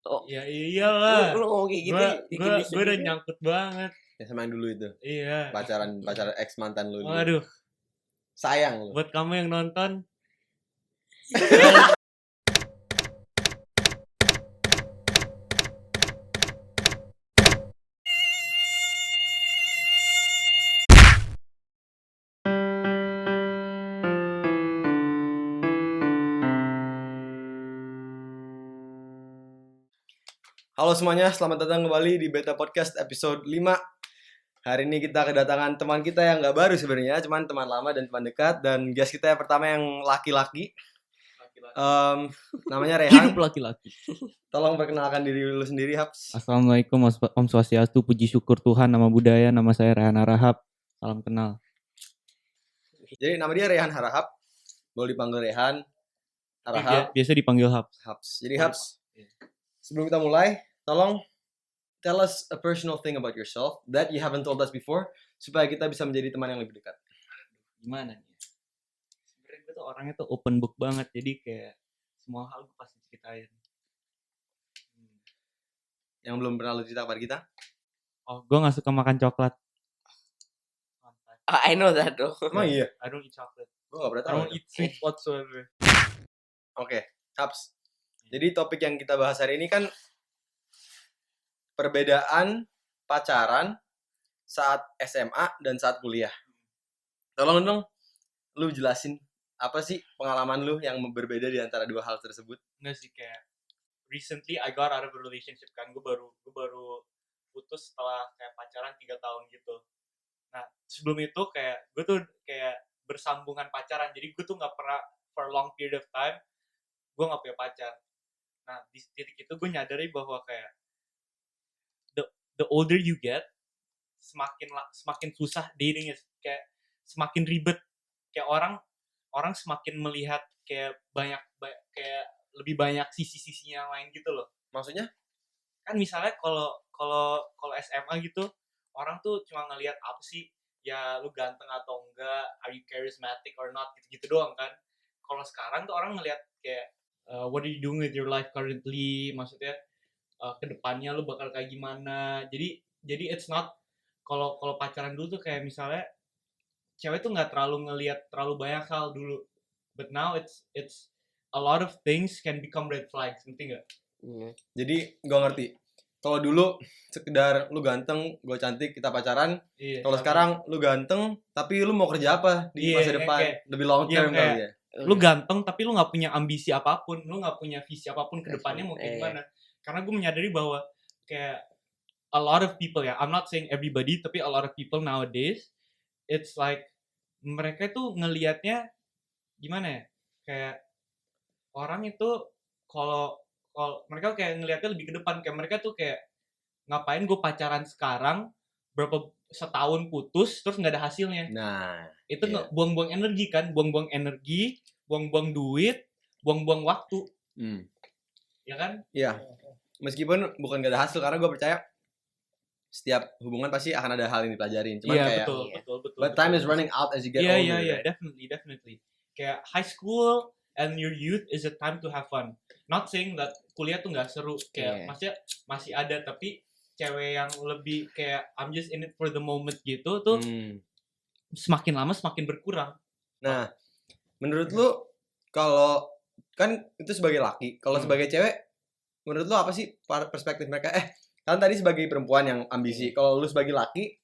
Oh, Ya iyalah. lu ngomong kayak gitu Gue udah nyangkut banget. Ya sama yang dulu itu. Iya. Pacaran ex mantan lu. Waduh. Sayang lu. Buat kamu yang nonton. Halo semuanya, selamat datang kembali di Beta Podcast episode 5. Hari ini kita kedatangan teman kita yang gak baru sebenarnya, cuman teman lama dan teman dekat. Dan guest kita yang pertama yang laki-laki. Namanya Rehan. Hidup laki-laki. Tolong perkenalkan diri lu sendiri, Haps. Assalamualaikum, Om Swastiastu, puji syukur Tuhan, nama budaya, nama saya Rehan Harahap. Salam kenal. Jadi nama dia Rehan Harahap. Boleh dipanggil Rehan Harahap. Biasa dipanggil Haps. Jadi Haps, sebelum kita mulai, tolong tell us a personal thing about yourself that you haven't told us before, supaya kita bisa menjadi teman yang lebih dekat. Gimana nih? Sebenarnya gue tuh orangnya tuh open book banget, jadi kayak semua hal gue pasti ceritain. Yang belum pernah lu cerita kepada kita? Oh, gue gak suka makan coklat. I know that though. Emang iya? I don't eat chocolate. Gue gak pernah I tahu. don't eat sweet whatsoever. Oke, Haps. Jadi topik yang kita bahas hari ini kan perbedaan pacaran saat SMA dan saat kuliah. Tolong dong, lu jelasin apa sih pengalaman lu yang berbeda di antara dua hal tersebut? Enggak sih, kayak recently I got out of a relationship kan. Gue baru putus setelah kayak pacaran 3 tahun gitu. Nah, sebelum itu kayak gue tuh kayak bersambungan pacaran. Jadi gue tuh gak pernah for a long period of time gue gak punya pacar. Nah, di titik itu gue nyadari bahwa kayak the older you get, semakin susah dating, kayak semakin ribet. Kayak orang semakin melihat kayak kayak lebih banyak sisi-sisinya yang lain gitu loh. Maksudnya? Kan misalnya kalau SMA gitu, orang tuh cuma ngelihat apa sih, ya lu ganteng atau enggak, are you charismatic or not, gitu-gitu doang kan. Kalau sekarang tuh orang ngelihat kayak what are you doing with your life currently, maksudnya kedepannya lu bakal kayak gimana. Jadi it's not, kalau pacaran dulu tuh kayak misalnya cewek tuh nggak terlalu ngelihat terlalu banyak hal dulu, but now it's a lot of things can become red flags, ngerti nggak? Jadi gue ngerti. Kalau dulu sekedar lu ganteng, gue cantik, kita pacaran. Iya, kalau sekarang lu ganteng, tapi lu mau kerja apa di masa depan? Kayak, lebih long term kali ya. Lu ganteng tapi lu nggak punya ambisi apapun, lu nggak punya visi apapun ke depannya mau kayak gimana. Karena gue menyadari bahwa kayak a lot of people, ya, I'm not saying everybody, tapi a lot of people nowadays, it's like mereka tuh ngelihatnya gimana ya, kayak orang itu kalau mereka kayak ngelihatnya lebih ke depan, kayak mereka tuh kayak ngapain gue pacaran sekarang, berapa setahun putus terus nggak ada hasilnya. Nah, itu buang-buang energi kan, buang-buang energi, buang-buang duit, buang-buang waktu. Ya kan? Iya. Meskipun bukan gak ada hasil, karena gue percaya setiap hubungan pasti akan ada hal yang dipelajarin. Cuman kayak betul. But time is running out as you get older. Iya, definitely. Kayak high school and your youth is a time to have fun. Not saying that kuliah tuh nggak seru, kayak maksudnya masih ada, tapi cewek yang lebih kayak I'm just in it for the moment gitu tuh semakin lama semakin berkurang. Nah, menurut lu, kalau kan itu sebagai laki, kalau sebagai cewek, menurut lu apa sih perspektif mereka? Kan tadi sebagai perempuan yang ambisi, kalau lu sebagai laki,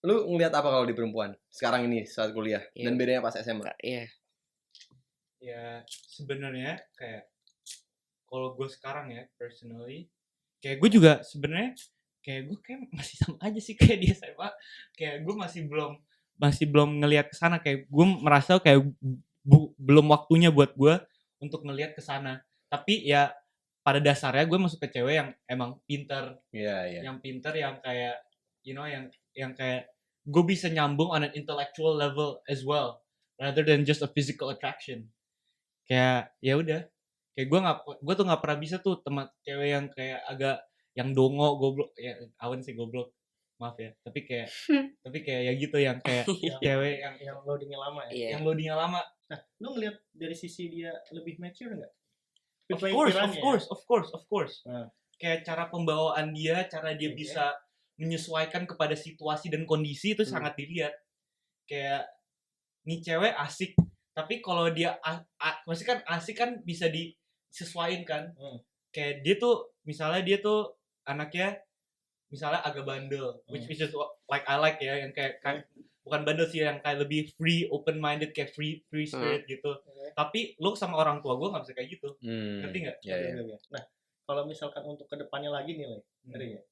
lu ngelihat apa kalau di perempuan sekarang ini saat kuliah dan bedanya pas SMA? Ya sebenarnya kayak kalau gue sekarang ya personally, kayak gue juga sebenarnya kayak gue kayak masih sama aja sih kayak di SMA. Kayak gue masih belum ngelihat ke sana, kayak gue merasa kayak belum waktunya buat gue untuk ngelihat ke sana. Tapi ya pada dasarnya gue masuk ke cewek yang emang pintar. Yang pintar, yang kayak yang kayak gue bisa nyambung on an intellectual level as well, rather than just a physical attraction. Kayak ya udah, kayak gue tuh nggak pernah bisa tuh teman cewek yang kayak agak yang dongo, goblok ya, awan sih goblok, maaf ya, tapi kayak ya gitu, yang kayak cewek yang loadingnya lama ya. Yang loadingnya lama. Nah, lu ngeliat dari sisi dia lebih mature nggak? Of Pemikirannya. course. Nah. Kayak cara pembawaan dia, cara dia Oke. bisa menyesuaikan kepada situasi dan kondisi itu sangat dilihat. Kayak nih cewek asik, tapi kalau dia maksudnya kan asik kan bisa disesuaikan kan. Kayak dia tuh misalnya dia tuh anaknya misalnya agak bandel, which is like I like ya, yang kayak bukan bandel sih, yang kayak lebih free, open minded, kayak free spirit gitu. Tapi lu sama orang tua gue nggak bisa kayak gitu, ngerti nggak? Iya. Nah, kalau misalkan untuk kedepannya lagi nih, Le, ngerti nggak?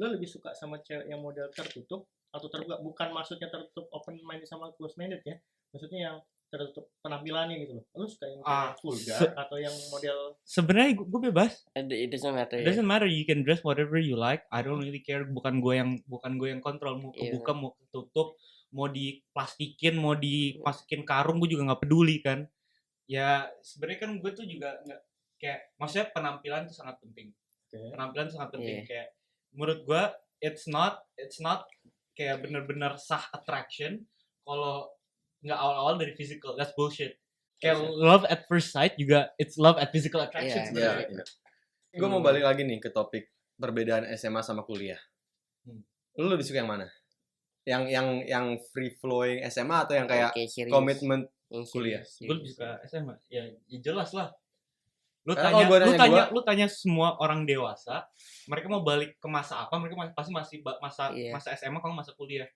Lo lebih suka sama cewek yang model tertutup atau terbuka? Bukan maksudnya tertutup open minded sama close minded ya, maksudnya yang tertutup penampilannya gitu loh. Lo suka yang kayak vulgar atau yang model? Sebenarnya gue bebas. It doesn't matter. It doesn't matter, you can dress whatever you like. I don't really care. Bukan gue yang kontrol, mau kebuka mau ketutup, mau diplastikin, mau dimasukin karung, gue juga nggak peduli kan. Ya sebenarnya kan gue tuh juga nggak kayak, maksudnya penampilan tuh sangat penting. Penampilan tuh sangat penting. Kayak menurut gue it's not kayak bener-bener sah attraction kalau nggak awal-awal dari physical. That's bullshit. Kayak love at first sight juga it's love at physical attraction sebenarnya. Gue mau balik lagi nih ke topik perbedaan SMA sama kuliah. Lu lebih suka yang mana? Yang free flowing SMA atau yang kayak komitmen kuliah? Gue lebih suka SMA. Ya jelas lah. Lu tanya semua orang dewasa, mereka mau balik ke masa apa? Mereka pasti masih masa SMA kalau masa kuliah.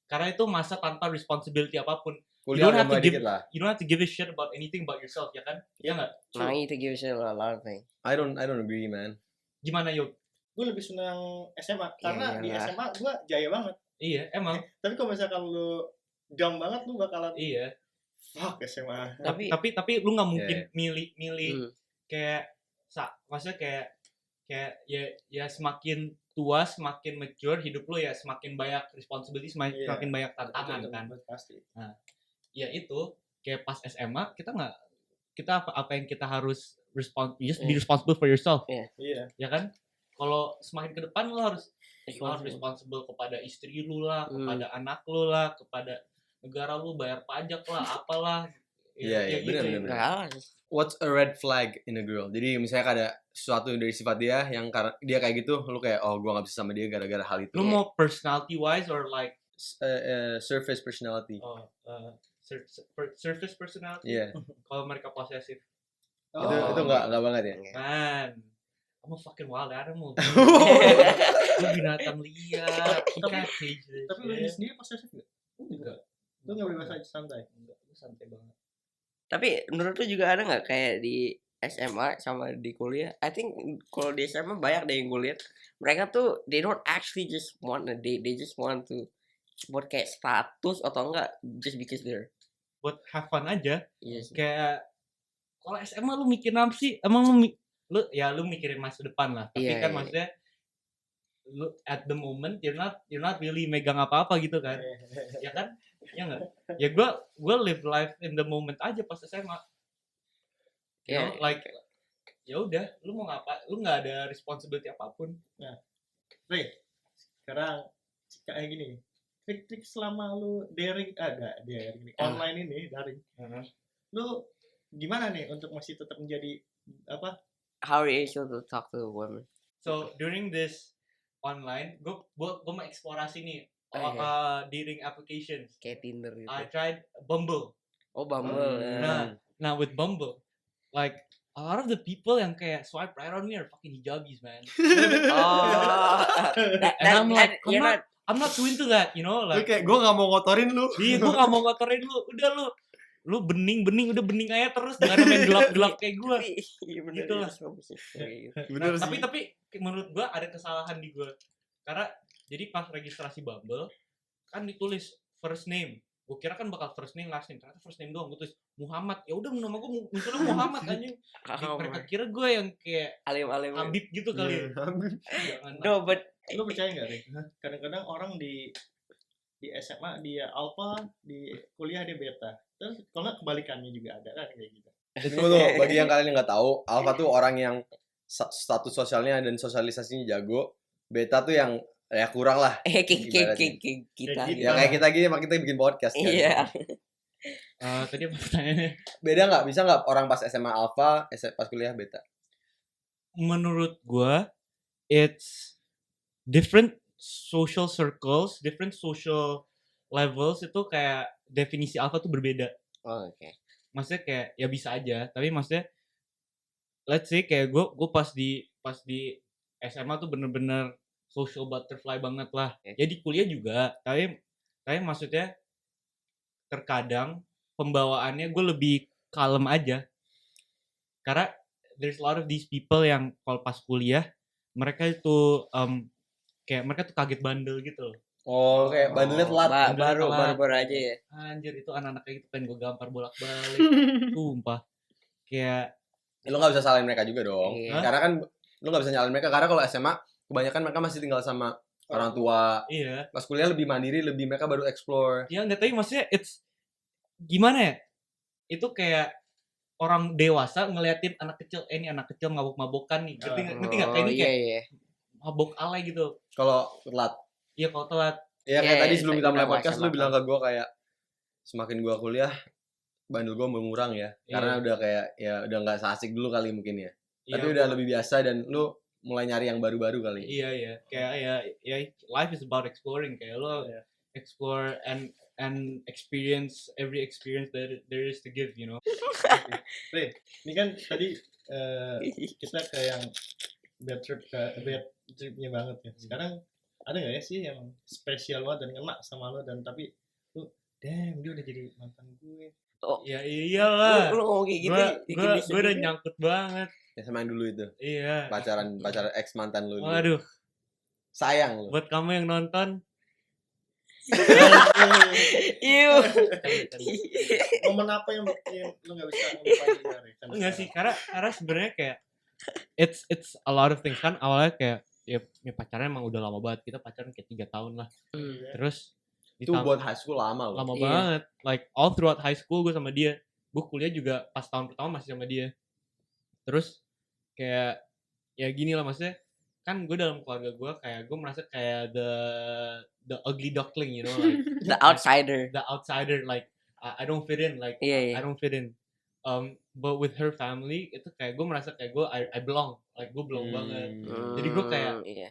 Karena itu masa tanpa responsibility apapun. Kuliah you don't have to give a shit about anything about yourself, ya kan? Iya nggak? Now you need to give a shit about a lot of things. I don't agree, man. Gimana Yuk? Gue lebih senang SMA karena di SMA gue jaya banget. Iya, emang. Tapi kalau misalkan lu dumb banget, lu bakalan fuck SMA. Tapi lu nggak mungkin milih kayak maksudnya kayak ya semakin tua, semakin mature hidup lu, ya semakin banyak responsibility, semakin banyak tantangan kan. Pasti. Nah, ya itu kayak pas SMA kita apa yang kita harus just be responsible for yourself. Iya. Ya kan? Kalau semakin ke depan lu harus responsible kepada istri lu lah, kepada anak lu lah, kepada negara lu, bayar pajak lah, apalah. Iya, benar. What's a red flag in a girl? Jadi misalnya ada sesuatu dari sifat dia yang karena dia kayak gitu, lu kayak gue nggak bisa sama dia gara-gara hal itu. Lu mau personality wise or like surface personality? Surface personality. Iya. Kalau mereka posesif. Itu nggak banget ya. Man, I'm a fucking wild animal. Lu binatang liar. Tapi lu sendiri posesif nggak? Enggak. Lu nggak bebas aja santai. Enggak, lu santai banget. Tapi menurut lu juga ada nggak kayak di SMA sama di kuliah? I think kalau di SMA banyak deh yang gue lihat, mereka tuh they don't actually just want a date, they just want to buat kayak status atau enggak just because they're buat have fun aja. Yes. Kayak kalau SMA lu mikir apa sih? Emang lu mikirin masa depan lah. Tapi kan maksudnya lu at the moment you're not really megang apa-apa gitu kan. Ya kan? Ya enggak? Ya gue live life in the moment aja pas SMA. You know, like ya udah, lu mau ngapa? Lu enggak ada responsibility apapun. Nah, sekarang kayak gini. Trik-trik selama lu daring online ini daring. Lu gimana nih untuk masih tetap menjadi apa? How are you able to talk to women? So during this online, gue mau eksplorasi nih dating applications. Kayak Tinder gitu. I tried Bumble. Oh, Bumble. Nah with Bumble, like a lot of the people yang kayak swipe right on me are fucking hijabis, man. And I'm like, I'm not too into that, you know, like. Kayak gue nggak mau ngotorin lu. Iya, gue nggak mau ngotorin lu. Udah lu bening udah bening aja terus, jangan main gelap kayak gue. Iya bener. Gitu lah. Bener sih. Tapi menurut gue ada kesalahan di gue. Karena jadi pas registrasi Bumble kan ditulis first name. Gue kira kan bakal first name last name, ternyata first name doang. Gue tulis Muhammad. Ya udah, nama gue munculnya Muhammad anjing. Mereka kira gue yang kayak alim-alim Habib gitu kali. Jangan. No, but lu percaya nggak, Rik? Kadang-kadang orang di SMA dia alpha, di kuliah dia beta. Terus kalau nggak kebalikannya juga ada kan kayak gitu. Tunggu, bagi yang kalian nggak tahu, alpha tuh orang yang status sosialnya dan sosialisasinya jago. Beta tuh yang ya kurang lah. kita. Ya kayak kita gini, makanya kita bikin podcast kan. Iya. Tadi apa pertanyaannya? Beda nggak? Bisa nggak orang pas SMA alpha, pas kuliah beta? menurut gua it's different social circles, different social levels itu kayak definisi alpha tuh berbeda. Oh, oke. Maksudnya kayak ya bisa aja, tapi maksudnya let's say kayak gue pas di SMA tuh bener-bener social butterfly banget lah. Oke. Ya di kuliah juga, tapi maksudnya terkadang pembawaannya gue lebih kalem aja. Karena there's a lot of these people yang kalau pas kuliah mereka itu kayak mereka tuh kaget bandel gitu loh. Oh, kayak bandelnya telat. Bandelnya telat. Baru aja ya. Anjir itu anak-anak kayak gitu pengen gue gampar bolak-balik. Sumpah. Kayak Lu nggak bisa salahin mereka juga dong. Iya. Karena kan lu nggak bisa nyalain mereka karena kalau SMA kebanyakan mereka masih tinggal sama orang tua. iya. Pas kuliah lebih mandiri, lebih mereka baru explore. Ya enggak tahu maksudnya it's gimana ya? Itu kayak orang dewasa ngeliatin anak kecil, ini anak kecil mabok-mabokan nih. Ngerti nggak? Kayak ini iya, kayak iya. mabok alay gitu. Kalau telat. Iya kalau telat. Ya kayak Iya, tadi iya, sebelum saya kita mulai udah podcast lu SMA bilang ke gue kayak semakin gue kuliah bandel gue berkurang ya. Karena Iya. udah kayak ya udah nggak seasik dulu kali mungkin ya. Tapi Iya, udah lebih biasa dan lu mulai nyari yang baru-baru kali. Iya iya. Kayak ya life is about exploring kayak lo Iya. explore and experience every experience that there is to give, you know. Ray, ini kan tadi kita ke yang bad tripnya banget ya. Sekarang ada nggak ya sih yang spesial banget dan ngena sama lo dan tapi lu damn dia udah jadi mantan gue. Ya iyalah. Lu ngomong kayak gitu. Gue udah nyangkut banget. Ya sama yang dulu itu. Iya. Pacar ex mantan lu. Waduh, Sayang lu. buat kamu yang nonton. Iu. Momen apa yang lu nggak bisa lupain dari? Enggak sih, karena sebenarnya kayak it's a lot of things kan. Awalnya kayak ya pacarnya emang udah lama banget. Kita pacaran kayak 3 tahun lah. Terus Itu buat high school lama loh. lama Iya. banget. Like all throughout high school gue sama dia. Gue kuliah juga pas tahun pertama masih sama dia. Terus kayak ya gini lah maksudnya kan gue dalam keluarga gue kayak gue merasa kayak the ugly duckling, you know, like The outsider. the outsider, like I don't fit in, like Iya, iya. I don't fit in. But with her family itu kayak gue merasa kayak gue I belong, like gue belong banget. Jadi gue kayak iya.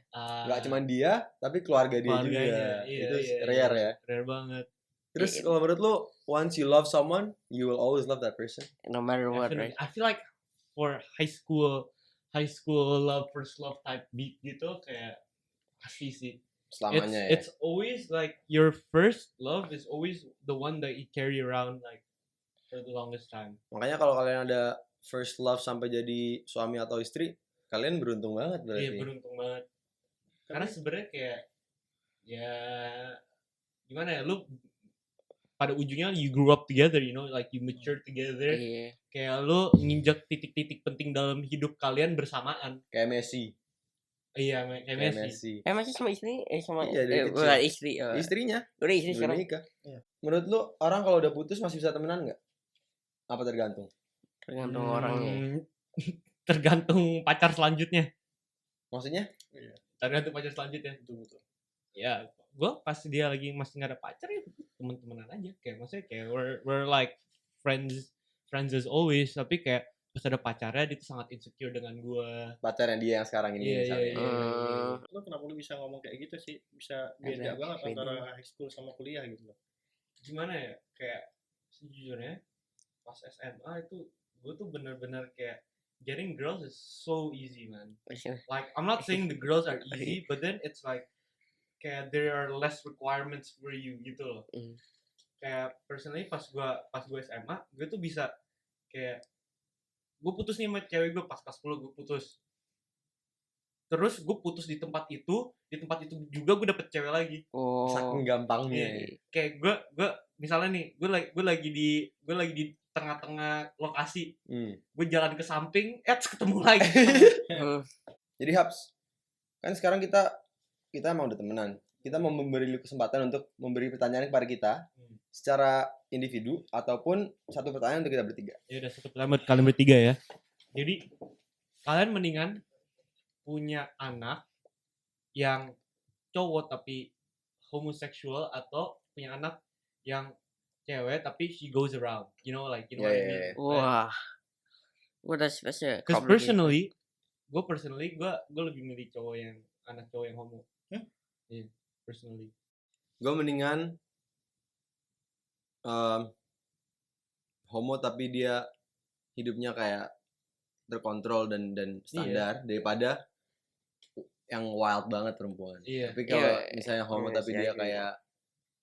Gak cuma dia, tapi keluarga dia juga. keluarganya, iya, Itu iya, rare ya. rare banget. Terus Iya. kalau menurut lu, once you love someone, you will always love that person. No matter what, Definitely. right? I feel like for high school love, first love type beat gitu kayak pasti sih. Selamanya ya. It's always like your first love is always the one that you carry around like for the longest time. Makanya kalau kalian ada first love sampai jadi suami atau istri, kalian beruntung banget berarti. Iya beruntung banget. Karena sebenarnya kayak ya gimana ya, lu pada ujungnya you grew up together, you know, like you mature together. Iya. Kayak lu nginjak titik-titik penting dalam hidup kalian bersamaan. Kayak Messi. Iya, kayak Kayak Messi. Messi. Masih sama istri? Sama Iya, dari kecil. bukan istri. Istrinya Udah istri udah sekarang. nikah. Iya. Menurut lu orang kalau udah putus masih bisa temenan nggak? Apa tergantung? Tergantung orangnya. Tergantung pacar selanjutnya. Maksudnya? Tergantung pacar selanjutnya. Betul. Ya, gue pas dia lagi masih nggak ada pacar ya temen-temenan aja. Kayak maksudnya kayak we're like friends as always. Tapi kayak pas ada pacarnya dia tuh sangat insecure dengan gue. Pacarnya dia yang sekarang ini Iya, misalnya. iya. Lo kenapa lu bisa ngomong kayak gitu sih? Bisa Ada beda banget beda. antara high school sama kuliah gitu loh. Gimana ya, kayak sejujurnya pas SMA itu gue tuh bener-bener kayak getting girls is so easy, man. Like I'm not saying the girls are easy, but then it's like kayak there are less requirements for you gitu loh. Kayak personally pas gue SMA, gue tuh bisa kayak gue putus nih sama cewek gue pas kelas 10 gue putus. Terus gue putus di tempat itu juga gue dapet cewek lagi. Saking gampangnya. Iya. Kayak gue misalnya nih, gue lagi di tengah-tengah lokasi. Gue jalan ke samping, ketemu lagi. Jadi Habs, kan sekarang kita emang udah temenan. Kita mau memberi lu kesempatan untuk memberi pertanyaan kepada kita secara individu ataupun satu pertanyaan untuk kita bertiga. Ya udah, satu pertanyaan buat kalian bertiga ya. Jadi kalian mendingan punya anak yang cowok tapi homoseksual atau punya anak yang cewek tapi she goes around, you know what I mean? Yeah. Wah. That's a Because complicated. personally, gue personally gue lebih milih cowok yang anak cowok yang homo. Iya, personally. Gue mendingan homo tapi dia hidupnya kayak terkontrol dan standar daripada yang wild banget perempuan. Iya. Tapi kalau Iya, misalnya homo iya tapi sih, dia I agree. kayak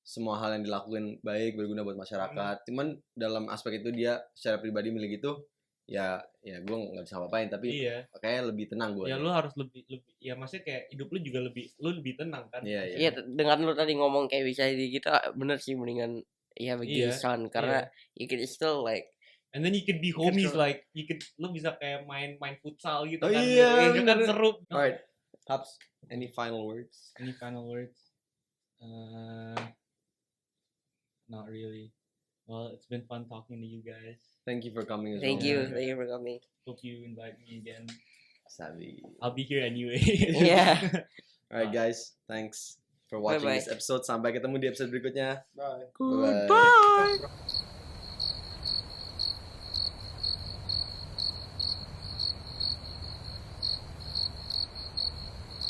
semua hal yang dilakuin baik berguna buat masyarakat. Cuman dalam aspek itu dia secara pribadi milih gitu, ya gue nggak bisa ngapain. Tapi Iya. kayak lebih tenang gue. Ya lu harus lebih ya maksudnya kayak hidup lu juga lebih tenang kan. Iya, Iya, dengan lu tadi ngomong kayak bisa di gitu, bener sih mendingan ya bagi Iya, son karena you can still like And then you could be homies like lu bisa kayak main futsal gitu Oh kan. iya, Itu kan bener. seru. Alright, Habs, any final words? Any final words? Not really. Well, it's been fun talking to you guys. Thank you for coming as thank well. you for coming. Hope you invite me again. Sabi. I'll be here anyway. Yeah. Alright guys, thanks for watching Bye-bye. this episode. Sampai ketemu di episode berikutnya. Bye. Bye.